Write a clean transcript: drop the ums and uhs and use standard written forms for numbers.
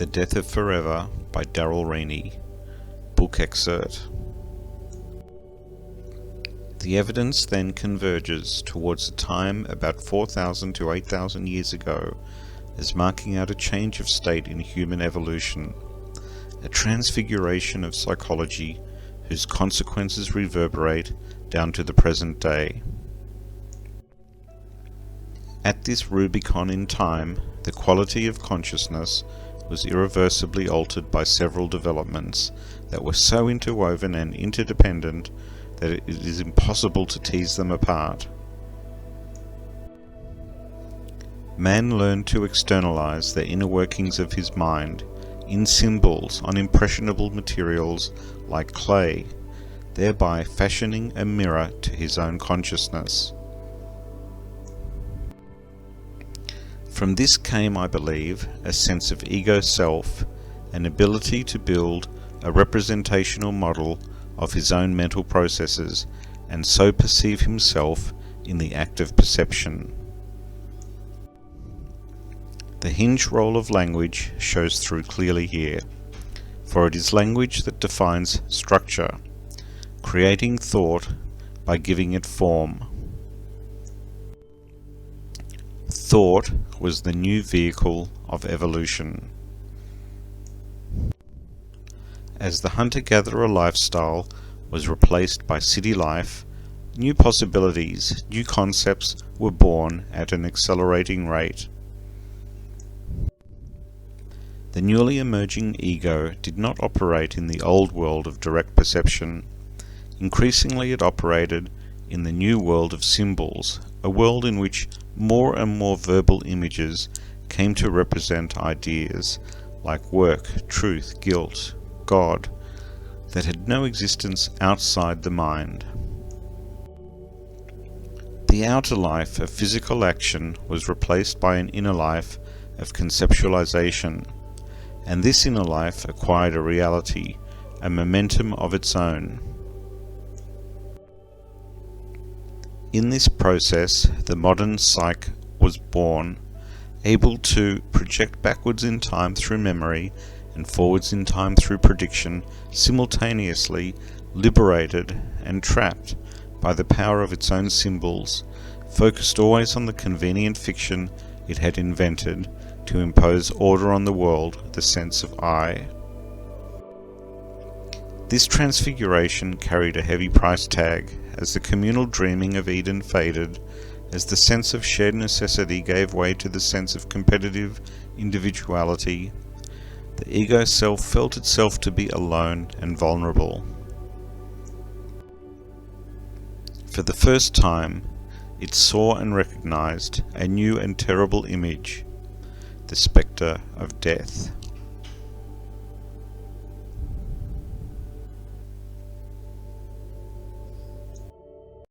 The Death of Forever by Darryl Reanney. Book excerpt. The evidence then converges towards a time about 4,000 to 8,000 years ago as marking out a change of state in human evolution, a transfiguration of psychology whose consequences reverberate down to the present day. At this Rubicon in time, the quality of consciousness was irreversibly altered by several developments that were so interwoven and interdependent that it is impossible to tease them apart. Man learned to externalize the inner workings of his mind in symbols on impressionable materials like clay, thereby fashioning a mirror to his own consciousness. From this came, I believe, a sense of ego-self, an ability to build a representational model of his own mental processes and so perceive himself in the act of perception. The hinge role of language shows through clearly here, for it is language that defines structure, creating thought by giving it form. Thought was the new vehicle of evolution. As the hunter-gatherer lifestyle was replaced by city life, new possibilities, new concepts were born at an accelerating rate. The newly emerging ego did not operate in the old world of direct perception. Increasingly it operated in the new world of symbols, a world in which more and more verbal images came to represent ideas like work, truth, guilt, God, that had no existence outside the mind. The outer life of physical action was replaced by an inner life of conceptualization, and this inner life acquired a reality, a momentum of its own. In this process, the modern psyche was born, able to project backwards in time through memory and forwards in time through prediction, simultaneously liberated and trapped by the power of its own symbols, focused always on the convenient fiction it had invented to impose order on the world, the sense of I. This transfiguration carried a heavy price tag, as the communal dreaming of Eden faded, as the sense of shared necessity gave way to the sense of competitive individuality. The ego self felt itself to be alone and vulnerable. For the first time, it saw and recognized a new and terrible image, the spectre of death.